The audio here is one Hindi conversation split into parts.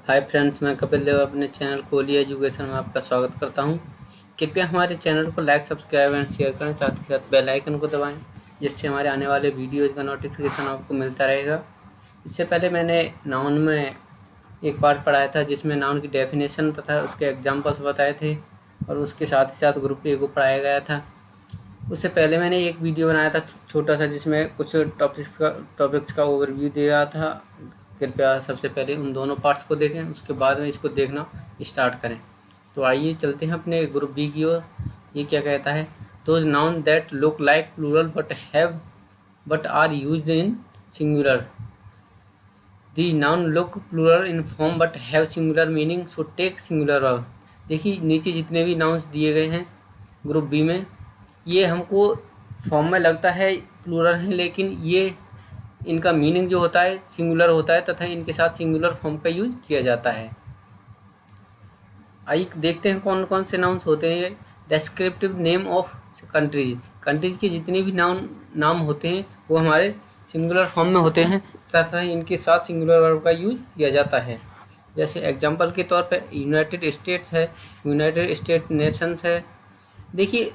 हाय फ्रेंड्स, मैं कपिल देव अपने चैनल कोहली एजुकेशन में आपका स्वागत करता हूं। कृपया हमारे चैनल को लाइक, सब्सक्राइब एंड शेयर करें, साथ ही साथ बेल आइकन को दबाएं, जिससे हमारे आने वाले वीडियोज़ का नोटिफिकेशन आपको मिलता रहेगा। इससे पहले मैंने नाउन में एक पार्ट पढ़ाया था, जिसमें नाउन की डेफिनेशन तथा उसके एग्जाम्पल्स बताए थे और उसके साथ ही साथ ग्रुप ए को पढ़ाया गया था। उससे पहले मैंने एक वीडियो बनाया था छोटा सा, जिसमें कुछ टॉपिक्स का ओवरव्यू दिया था। कृपया सबसे पहले उन दोनों पार्ट्स को देखें, उसके बाद में इसको देखना स्टार्ट करें। तो आइए चलते हैं अपने ग्रुप बी की ओर। ये क्या कहता है? Those noun that look like plural but are used in singular. The noun look plural in form but have singular meaning, so take singular verb. देखिए, नीचे जितने भी नाउन्स दिए गए हैं ग्रुप बी में, ये हमको फॉर्म में लगता है प्लूरल है, लेकिन ये इनका मीनिंग जो होता है सिंगुलर होता है तथा इनके साथ सिंगुलर फॉर्म का यूज किया जाता है। आइए देखते हैं कौन कौन से नाउन्स होते हैं। डेस्क्रिप्टिव नेम ऑफ कंट्रीज के जितने भी नाम होते हैं वो हमारे सिंगुलर फॉर्म में होते हैं तथा इनके साथ सिंगुलर वर्ब का यूज किया जाता है। जैसे एग्जांपल के तौर पे यूनाइटेड स्टेट्स है, यूनाइटेड स्टेट नेशंस है। देखिए,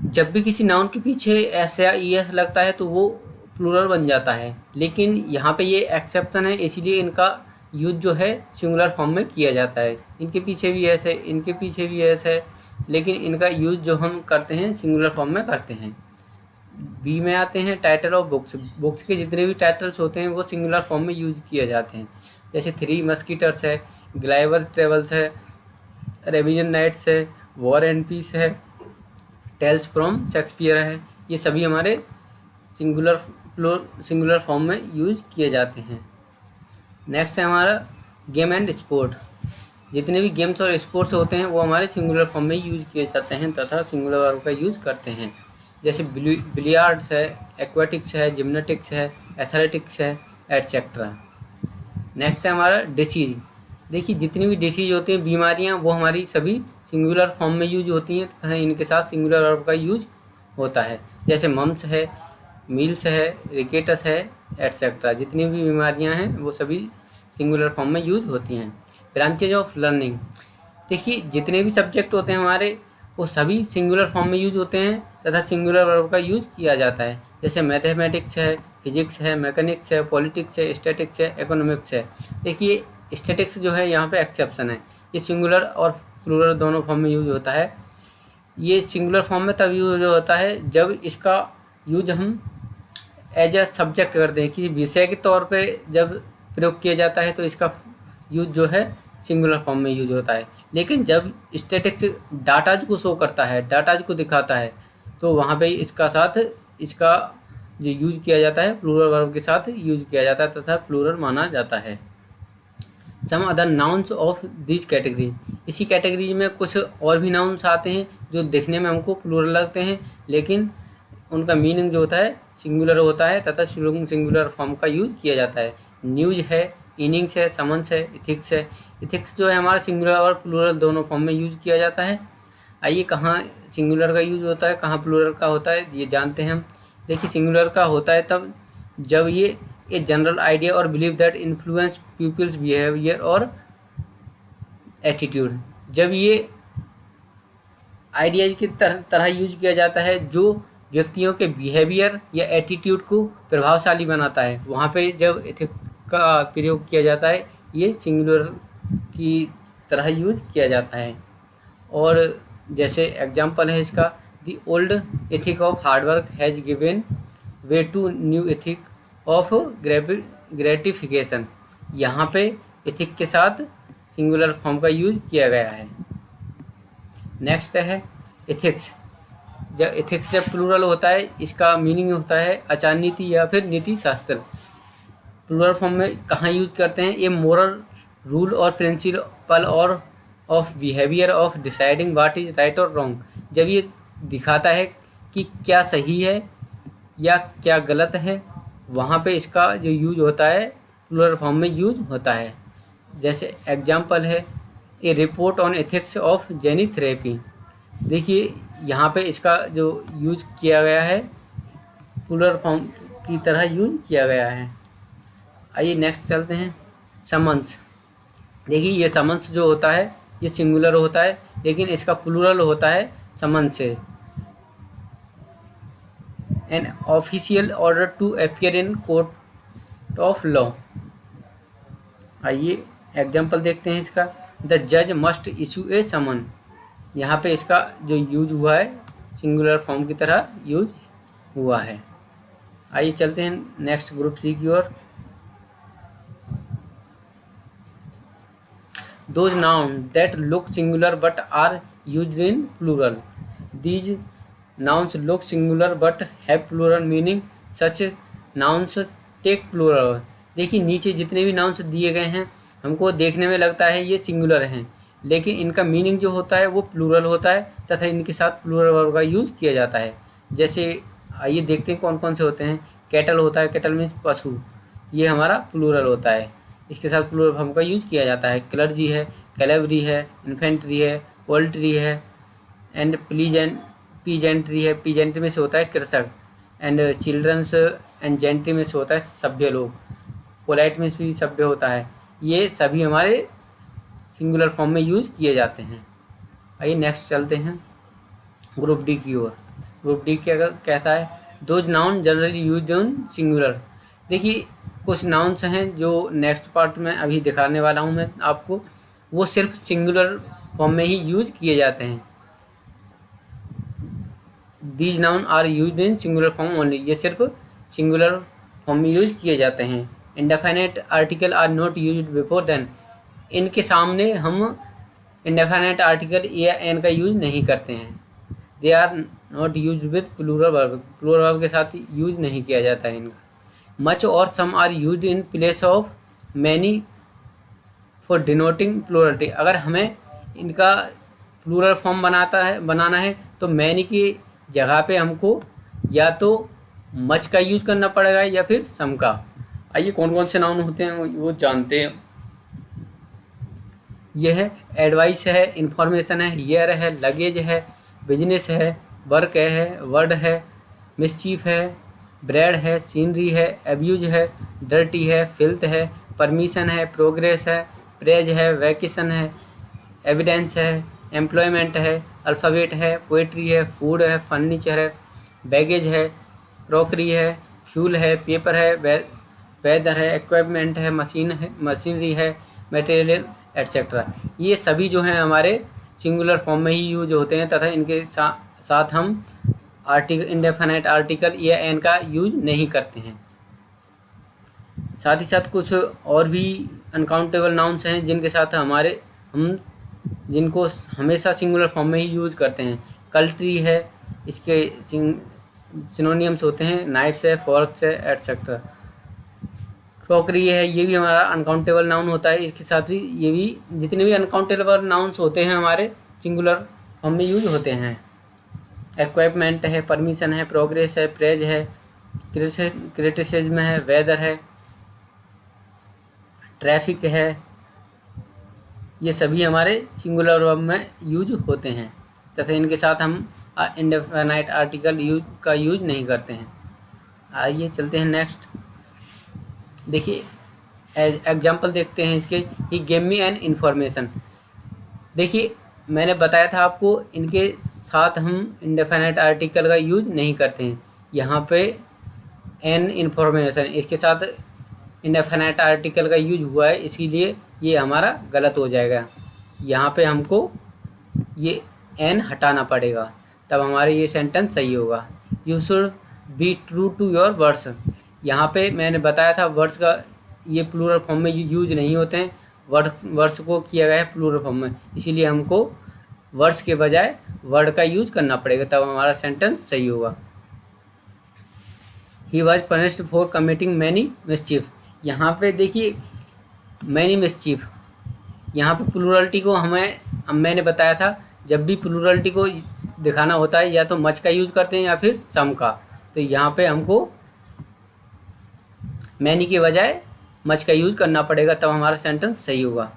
जब भी किसी नाउन के पीछे एस या ई एस लगता है तो वो प्लूरल बन जाता है, लेकिन यहाँ पे ये एक्सेप्शन है, इसीलिए इनका यूज जो है सिंगुलर फॉर्म में किया जाता है। इनके पीछे भी एस है, इनके पीछे भी एस है, लेकिन इनका यूज जो हम करते हैं सिंगुलर फॉर्म में करते हैं। बी में आते हैं टाइटल ऑफ बुक्स। बुक्स के जितने भी टाइटल्स होते हैं वो सिंगुलर फॉर्म में यूज किए जाते हैं। जैसे थ्री मस्कीटर्स है, ग्लाइवर ट्रेवल्स है, रेविजन नाइट्स है, वॉर एंड पीस है, टेल्स फ्रॉम शेक्सपियर है। ये सभी हमारे सिंगुलर फॉर्म में यूज किए जाते हैं। नेक्स्ट है हमारा गेम एंड स्पोर्ट। जितने भी गेम्स और स्पोर्ट्स होते हैं वो हमारे सिंगुलर फॉर्म में यूज किए जाते हैं तथा सिंगुलर वर्ब का यूज करते हैं। जैसे बिलियार्ड्स है, एक्वेटिक्स है, जिम्नाटिक्स है, एथलेटिक्स है, एटसेट्रा। नेक्स्ट है हमारा डिसीज। देखिए, जितनी भी डिसीज होती हैं, बीमारियां, वो हमारी सभी सिंगुलर फॉर्म में यूज होती हैं तथा इनके साथ सिंगुलर वर्ब का यूज होता है। जैसे मम्स है, मील्स है, रिकेटस है, एटसेट्रा। जितनी भी बीमारियां हैं वो सभी सिंगुलर फॉर्म में यूज होती हैं। Branches of learning. देखिए, जितने भी सब्जेक्ट होते हैं हमारे वो सभी सिंगुलर फॉर्म में यूज होते हैं तथा सिंगुलर वर्ब का यूज किया जाता है। जैसे मैथमेटिक्स है, फिजिक्स है, मैकेनिक्स है, पॉलिटिक्स है, स्टैटिक्स है, इकोनॉमिक्स है। देखिए, स्टैटिक्स जो है यहाँ पे एक्सेप्शन है। ये सिंगुलर और प्लूरल दोनों फॉर्म में यूज होता है। ये सिंगुलर फॉर्म में तब यूज होता है जब इसका यूज हम एज अ सब्जेक्ट करते हैं, किसी विषय के तौर पे जब प्रयोग किया जाता है तो इसका यूज जो है सिंगुलर फॉर्म में यूज होता है। लेकिन जब स्टैटिक्स डाटाज को शो करता है, डाटाज को दिखाता है, तो वहाँ पे इसका जो यूज किया जाता है प्लूरल वर्ब के साथ यूज किया जाता है तथा प्लूरल माना जाता है। Some other nouns of this category. इसी कैटेगरी में कुछ और भी नाउन्स आते हैं जो देखने में हमको प्लूरल लगते हैं, लेकिन उनका मीनिंग जो होता है सिंगुलर होता है तथा सिंगुलर फॉर्म का यूज किया जाता है। न्यूज है, इनिंग्स है, समन्स है, इथिक्स है। इथिक्स जो है हमारा सिंगुलर और प्लूरल दोनों फॉर्म में यूज किया जाता है। आइए, कहाँ सिंगुलर का यूज होता है, कहाँ प्लूरल का होता है, ये जानते हैं हम। देखिए, सिंगुलर का होता है तब जब ये ए जनरल आइडिया और believe that influence peoples behaviour और एटीट्यूड। जब ये आइडिया की तरह यूज किया जाता है जो व्यक्तियों के बिहेवियर या एटीट्यूड को प्रभावशाली बनाता है, वहाँ पे जब एथिक का प्रयोग किया जाता है ये सिंगुलर की तरह यूज किया जाता है। और जैसे एग्जांपल है इसका, the old ethic of hard work has given way to new ethic of gratification. यहाँ पे एथिक के साथ सिंगुलर फॉर्म का यूज किया गया है। नेक्स्ट है एथिक्स। जब प्लूरल होता है इसका मीनिंग होता है आचार नीति या फिर नीति शास्त्र। प्लूरल फॉर्म में कहाँ यूज करते हैं? ये मोरल रूल और प्रिंसिपल और of behaviour of deciding what is right और रॉन्ग। जब ये दिखाता है कि क्या सही है या क्या गलत है, वहाँ पे इसका जो यूज होता है प्लूरल फॉर्म में यूज होता है। जैसे एग्जांपल है a report on ethics of genic therapy. देखिए, यहाँ पे इसका जो यूज किया गया है प्लूरल फॉर्म की तरह यूज किया गया है। आइए नेक्स्ट चलते हैं, समन्स। देखिए ये समन्स जो होता है ये सिंगुलर होता है, लेकिन इसका प्लूरल होता है समन्स से। An official order to appear in court of law. आइए एग्जाम्पल देखते हैं इसका। द जज मस्ट इशू ए समन। यहाँ पे इसका जो यूज हुआ है सिंगुलर फॉर्म की तरह यूज हुआ है। आइए चलते हैं नेक्स्ट ग्रुप सी की ओर। Those nouns that look singular but are used in plural. These nouns look singular but have plural meaning. Such nouns take plural. देखिए नीचे जितने भी नाउन्स दिए गए हैं हमको देखने में लगता है ये सिंगुलर हैं, लेकिन इनका मीनिंग जो होता है वो प्लूरल होता है तथा इनके साथ प्लूरल वर्ब का यूज़ किया जाता है। जैसे आइए देखते हैं कौन कौन से होते हैं। कैटल होता है, कैटल मीन्स पशु, ये हमारा प्लूरल होता है, इसके साथ प्लूरल फॉर्म का यूज किया जाता है। क्लर्जी है, कैलेवरी है, इन्फेंट्री है, पोल्ट्री है, एंड पीजेंट्री है। पीजेंट्री में से होता है कृषक, एंड चिल्ड्रंस एंड जेंट्री में से होता है सभ्य लोग। पोलाइट में से भी सभ्य होता है। ये सभी हमारे सिंगुलर फॉर्म में यूज किए जाते हैं। आइए नेक्स्ट चलते हैं ग्रुप डी की ओर। ग्रुप डी क्या कैसा है? Those noun generally use on singular. देखिए कुछ नाउन्स हैं जो नेक्स्ट पार्ट में अभी दिखाने वाला हूँ मैं आपको, वो सिर्फ सिंगुलर फॉर्म में ही यूज किए जाते हैं। These noun are use in singular form only. ये सिर्फ सिंगुलर फॉर्म में यूज किए जाते हैं। Indefinite article are not use before then. इनके सामने हम इंडेफिनिट आर्टिकल या एन का यूज नहीं करते हैं। They are not use with plural verb. Plural verb के साथ यूज नहीं किया जाता है इनका। मच और some are used in place of many for denoting plurality. अगर हमें इनका प्लूरल फॉर्म बनाना है तो मैनी की जगह पे हमको या तो मच का यूज़ करना पड़ेगा या फिर सम का। आइए कौन कौन से नाउन होते हैं वो जानते हैं। यह है एडवाइस है, इंफॉर्मेशन है, ईयर है, लगेज है, बिजनेस है, वर्क है, वर्ड है, मिसचीफ है, ब्रेड है, सीनरी है, एब्यूज है, डर्टी है, फिल्थ है, परमिशन है, प्रोग्रेस है, प्रेज है, वैकेशन है, एविडेंस है, एम्प्लॉयमेंट है, अल्फ़ाबेट है, पोएट्री है, फूड है, फर्नीचर है, बैगेज है, क्रॉकरी है, फ्यूल है, पेपर है, वेदर है, इक्विपमेंट है, मशीनरी है, मटेरियल एट्सेट्रा। ये सभी जो हैं हमारे सिंगुलर फॉर्म में ही यूज होते हैं तथा इनके साथ हम आर्टिकल इंडेफिनाइट आर्टिकल या एन का यूज नहीं करते हैं। साथ ही साथ कुछ और भी अनकाउंटेबल नाउन्स हैं हम जिनको हमेशा सिंगुलर फॉर्म में ही यूज करते हैं। कल्ट्री है, इसके सिनोनियम्स होते हैं नाइफ्स है, फोर्क्स है, एटसेट्रा। क्रॉकरी है, ये भी हमारा अनकाउंटेबल नाउन होता है। इसके साथ ही ये भी जितने भी अनकाउंटेबल नाउन्स होते हैं हमारे सिंगुलर फॉर्म में यूज होते हैं। इक्विपमेंट है, परमिशन है, प्रोग्रेस है, प्रेज है, क्रिटिसिज्म है, वेदर है, ट्रैफिक है। ये सभी हमारे सिंगुलर वर्ब में यूज होते हैं तथा इनके साथ हम इंडेफिनाइट आर्टिकल का यूज नहीं करते हैं। आइए चलते हैं नेक्स्ट। देखिए एग्जाम्पल देखते हैं इसके। He gave me an information. देखिए मैंने बताया था आपको इनके साथ हम इंडेफिनाइट आर्टिकल का यूज नहीं करते हैं। यहाँ पे एन इन्फॉर्मेशन इसके साथ इंडेफिनाइट आर्टिकल का यूज हुआ है, इसीलिए ये हमारा गलत हो जाएगा। यहाँ पे हमको ये एन हटाना पड़ेगा, तब हमारे ये सेंटेंस सही होगा। You should be true to your words. यहाँ पे मैंने बताया था वर्ड्स का ये प्लूरल फॉर्म में यूज नहीं होते हैं। वर्ड्स को किया गया है प्लूरल फॉर्म में, इसीलिए हमको वर्ड्स के बजाय वर्ड का यूज करना पड़ेगा, तब हमारा सेंटेंस सही होगा। He was punished for committing many mischief. यहाँ पे देखिए मैनी मिसचीफ, यहाँ पे प्लूरलिटी को मैंने बताया था जब भी प्लूरलिटी को दिखाना होता है या तो मच का यूज करते हैं या फिर सम का। तो यहाँ पे हमको मैनी के बजाय मच का यूज करना पड़ेगा, तब हमारा सेंटेंस सही होगा।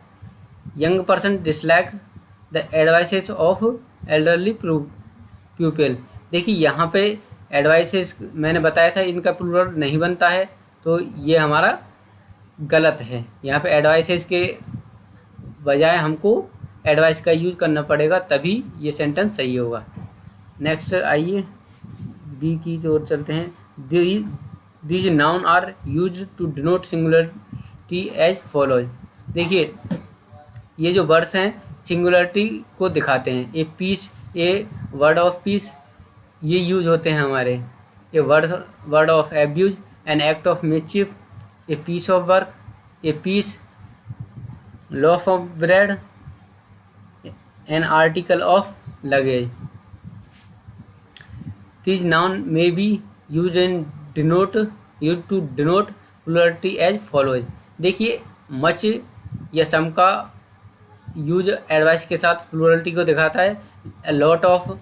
Young person dislike the advices of elderly प्यूपिल। देखिए यहाँ पे एडवाइसेस मैंने बताया था इनका प्लूरल नहीं बनता है, तो ये हमारा गलत है। यहाँ पे एडवाइसेस के बजाय हमको एडवाइस का यूज करना पड़ेगा, तभी ये सेंटेंस सही होगा। नेक्स्ट आइए बी की ओर चलते हैं। These noun are use to denote singularity as follows. देखिए ये जो वर्ड्स हैं सिंगुलरिटी को दिखाते हैं। A piece, a word of peace, ये यूज होते हैं हमारे। A word of abuse, an act of mischief, a piece of work, a piece, loaf of bread, an article of luggage. These noun may be used to denote plurality as follows. देखिए मच या सम का यूज एडवाइस के साथ प्लूरलिटी को दिखाता है। a lot of,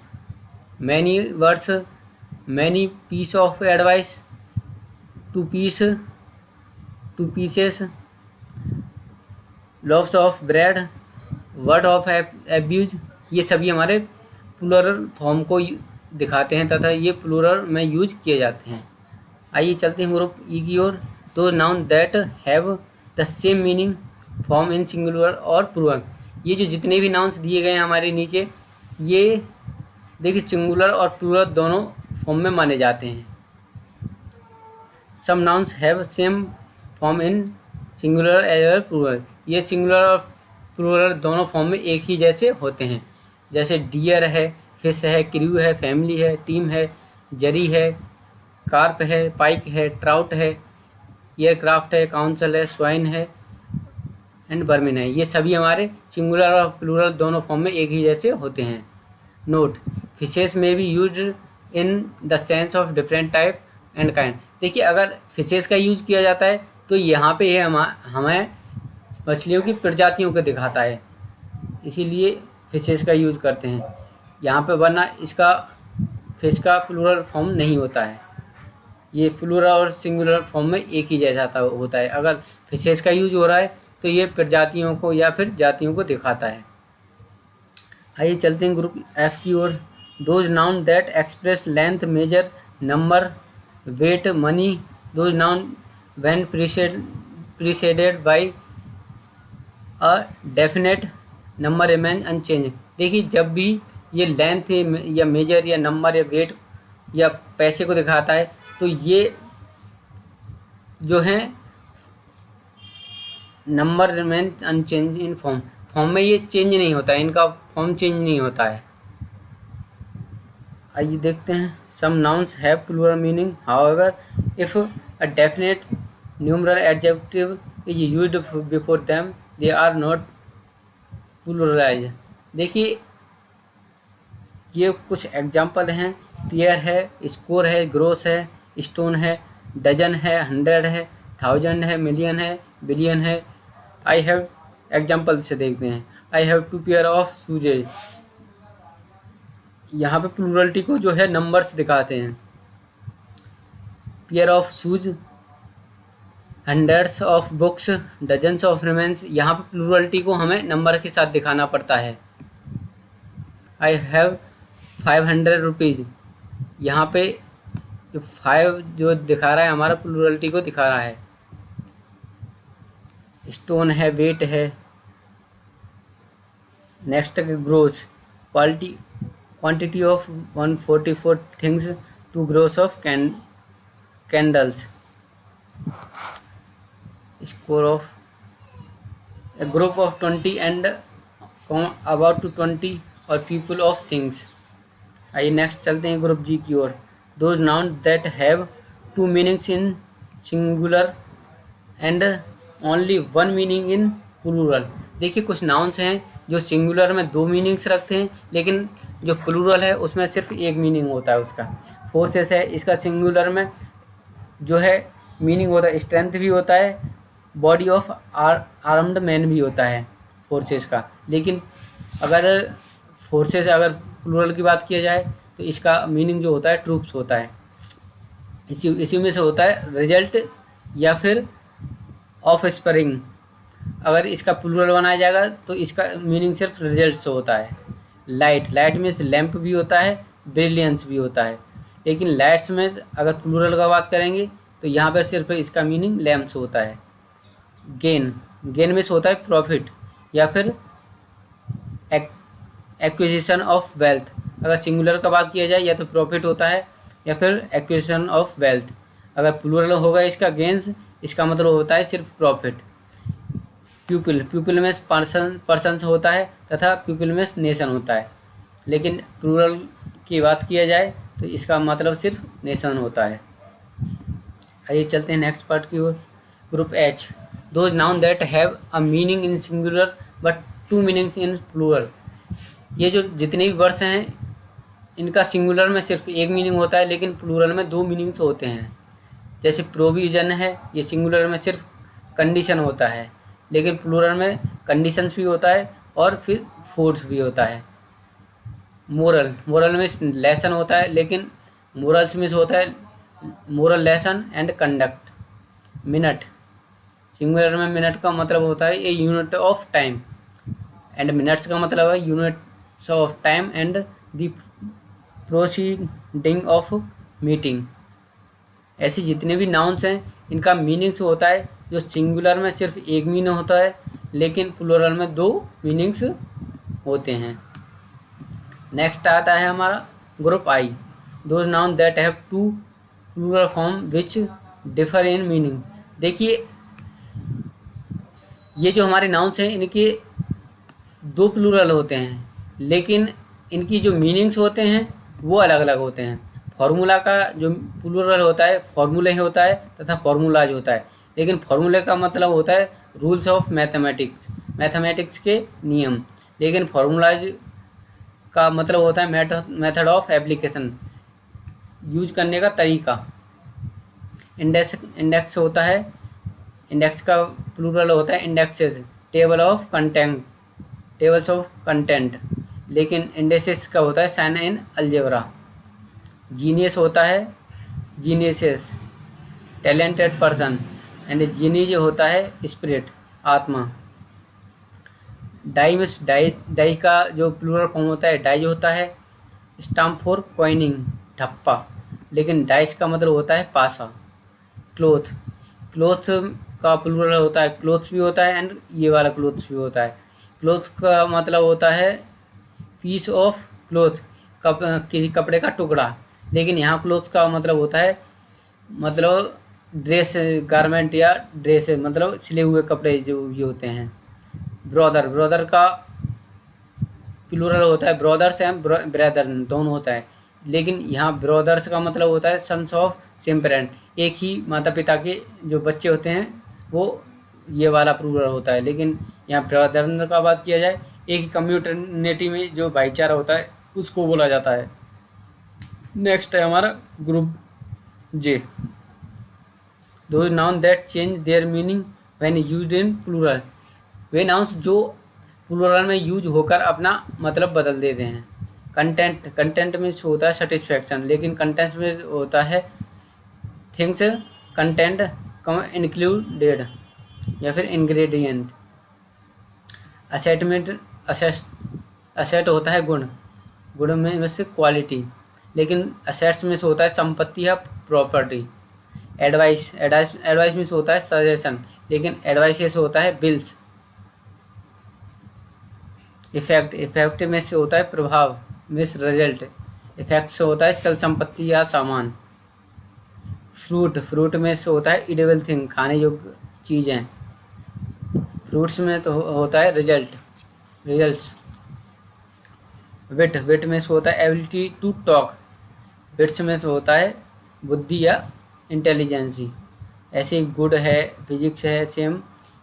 many words, many piece of advice, two pieces, loaves of bread, word of abuse, ये सभी हमारे प्लूरल फॉर्म को दिखाते हैं तथा ये प्लूरल में यूज किए जाते हैं। आइए चलते हैं ग्रुप ई की ओर। तो noun that have the same meaning form in singular और प्लूरल। ये जो जितने भी नाउन्स दिए गए हैं हमारे नीचे, ये देखिए सिंगुलर और प्लूरल दोनों फॉर्म में माने जाते हैं। Some nouns have same form in singular as well plural. ये सिंगुलर और प्लूरल दोनों फॉर्म में एक ही जैसे होते हैं। जैसे डियर है, फिश है, क्रू है, फैमिली है, टीम है, जरी है, कार्प है, पाइक है, ट्राउट है, एयरक्राफ्ट है, काउंसिल है, स्वाइन है एंड बर्मिन है। ये सभी हमारे सिंगुलर और प्लूरल दोनों फॉर्म में एक ही जैसे होते हैं। नोट, फिशेस में भी use in the sense of different type and kind. देखिए अगर फिशेस का यूज़ किया जाता है तो यहाँ पे ये हमें मछलियों की प्रजातियों को दिखाता है, इसीलिए फिशेस का यूज़ करते हैं यहाँ पे, वरना इसका फिश का प्लूरल फॉर्म नहीं होता है। ये प्लूरल और सिंगुलर फॉर्म में एक ही जैसा होता है। अगर फिशेस का यूज हो रहा है तो ये प्रजातियों को या फिर जातियों को दिखाता है। आइए चलते हैं ग्रुप एफ की ओर। Those noun that express length, measure, number, weight, money, those noun when preceded by a definite number remain unchanged। देखिए जब भी ये लेंथ या मेजर या नंबर या वेट या पैसे को दिखाता है तो ये जो है number remain unchanged in form में ये चेंज नहीं होता है, इनका फॉर्म चेंज नहीं होता है। आइए देखते हैं। Some nouns have plural meaning, however if a definite numeral adjective is used before them they are not pluralize. देखिए ये कुछ एग्जाम्पल हैं। पेयर है, स्कोर है, ग्रोस है, स्टोन है, डजन है, 100 है, 1000 है, मिलियन है, बिलियन है। आई हैव एग्जाम्पल से देखते हैं। I have 2 pair of shoes. यहाँ पे प्लूरलिटी को जो है नंबर्स दिखाते हैं। Pair of shoes, hundreds of books, dozens of reams. यहाँ पे प्लूरलिटी को हमें नंबर के साथ दिखाना पड़ता है। I have 500 rupees. यहाँ पे 5 जो दिखा रहा है हमारा प्लूरलिटी को दिखा रहा है। स्टोन है, वेट है। Next gross, quantity of 144 things, 2 gross of candles. Score of a group of 20 and about to 20 और people of things। आइए नेक्स्ट चलते हैं ग्रुप जी की ओर। Those noun that have 2 meanings in singular and only 1 meaning in plural. देखिए कुछ नाउन्स हैं जो सिंगुलर में 2 मीनिंग्स रखते हैं, लेकिन जो प्लूरल है उसमें सिर्फ 1 मीनिंग होता है उसका। फोर्सेस है, इसका सिंगुलर में जो है मीनिंग होता है स्ट्रेंथ भी होता है, बॉडी ऑफ आर्म्ड मैन भी होता है फोर्सेस का। लेकिन अगर फोर्सेस अगर प्लूरल की बात किया जाए तो इसका मीनिंग जो होता है ट्रूप्स होता है। इसी में से होता है रिजल्ट या फिर ऑफ स्प्रिंग। अगर इसका प्लूरल बनाया जाएगा तो इसका मीनिंग सिर्फ रिजल्ट से होता है। लाइट में से लैंप भी होता है, ब्रिलियंस भी होता है। लेकिन लाइट्स में अगर प्लूरल का बात करेंगे तो यहाँ पर सिर्फ इसका मीनिंग लैम्प्स होता है। गेन में से होता है प्रॉफिट। या फिर एक्विजिशन ऑफ वेल्थ। अगर सिंगुलर का बात किया जाए या तो प्रॉफिट होता है या फिर एक्विजिशन ऑफ वेल्थ। अगर प्लूरल होगा इसका गेंस, इसका मतलब होता है सिर्फ प्रॉफिट। प्यूपिल में पर्सन्स होता है तथा प्यूपिल में नेशन होता है, लेकिन प्लूरल की बात किया जाए तो इसका मतलब सिर्फ नेशन होता है। आइए चलते हैं नेक्स्ट पार्ट की ओर। Group H, those noun that have a meaning in singular but two meanings in plural. ये जो जितने भी वर्ड्स हैं इनका सिंगुलर में सिर्फ एक मीनिंग होता है, लेकिन प्लूरल में दो मीनिंग्स होते हैं। जैसे प्रोविजन है, ये सिंगुलर में सिर्फ कंडीशन होता है, लेकिन प्लूरल में कंडीशंस भी होता है और फिर फूड्स भी होता है। मोरल में लेसन होता है, लेकिन मोरल्स में होता है moral lesson and conduct. Minute, singular में मिनट का मतलब होता है a unit of time, and minutes का मतलब है units of time and the proceeding of meeting. ऐसे जितने भी नाउन्स हैं इनका मीनिंग्स होता है, जो सिंगुलर में सिर्फ एक मीनिंग होता है, लेकिन प्लूरल में दो मीनिंग्स होते हैं। नेक्स्ट आता है हमारा group I, those noun that have two plural form which differ in meaning. देखिए ये जो हमारे नाउन्स हैं इनके दो प्लूरल होते हैं, लेकिन इनकी जो मीनिंग्स होते हैं वो अलग अलग होते हैं। फार्मूला का जो प्लूरल होता है फार्मूले होता है तथा फार्मूलाज होता है, लेकिन फार्मूले का मतलब होता है रूल्स ऑफ मैथमेटिक्स के नियम, लेकिन फार्मूलाज का मतलब होता है मेथड ऑफ एप्लीकेशन, यूज करने का तरीका। इंडेक्स होता है, इंडेक्स का प्लूरल होता है इंडेक्सेस, टेबल्स ऑफ कंटेंट, लेकिन इंडेक्सेस का होता है साइन इन अलजेब्रा। जीनियस होता है जीनियसेस, टैलेंटेड पर्सन, एंड जीनी होता है स्पिरिट, आत्मा। डाई का जो प्लूरल फॉर्म होता है डाइज होता है, स्टाम्प फॉर कॉइनिंग, ठप्पा, लेकिन डाइस का मतलब होता है पासा। क्लोथ का प्लूरल होता है क्लोथ्स भी होता है, एंड ये वाला क्लोथ्स भी होता है। क्लोथ का मतलब होता है पीस ऑफ क्लोथ, किसी कपड़े का टुकड़ा, लेकिन यहाँ क्लोथ का मतलब होता है मतलब ड्रेस, गारमेंट या ड्रेस, मतलब सिले हुए कपड़े जो ये होते हैं। ब्रदर का प्लूरल होता है ब्रदर्स एंड ब्रदर दोनों होता है, लेकिन यहाँ ब्रदर्स का मतलब होता है सन्स ऑफ सेम पेरेंट, एक ही माता पिता के जो बच्चे होते हैं वो ये वाला प्लूरल होता है। लेकिन यहाँ ब्रदर का बात किया जाए एक ही कम्युनिटी में जो भाईचारा होता है उसको बोला जाता है। नेक्स्ट है हमारा group J, those noun that change their meaning when used in plural. वे नाउन्स जो प्लूरल में यूज होकर अपना मतलब बदल देते हैं। कंटेंट में होता है सेटिस्फैक्शन, लेकिन कंटेंट में होता है थिंग्स कंटेंट इंक्लूडेड या फिर इंग्रेडिएंट। असेट होता है गुण में से क्वालिटी, लेकिन असेट्स में से होता है संपत्ति या प्रॉपर्टी। एडवाइस में से होता है सजेशन, लेकिन एडवाइस से होता है बिल्स। इफेक्ट में से होता है प्रभाव, मिस रिजल्ट। इफेक्ट से होता है चल संपत्ति या सामान। फ्रूट में से होता है इडेबल थिंग, खाने योग्य चीज़ें। फ्रूट्स में तो होता है रिजल्ट्स। विट में से होता है एबिलिटी टू टॉक। विट्स में से होता है बुद्धि या इंटेलिजेंसी। ऐसे गुड है, फिजिक्स है, सेम,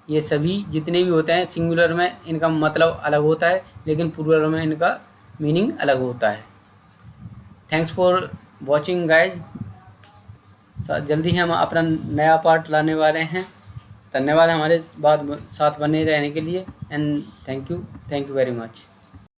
ये सभी जितने भी होते हैं सिंगुलर में इनका मतलब अलग होता है, लेकिन प्लूरल में इनका मीनिंग अलग होता है। Thanks for watching guys. जल्दी हम अपना नया पार्ट लाने वाले हैं। धन्यवाद हमारे साथ बने रहने के लिए, and thank you very much.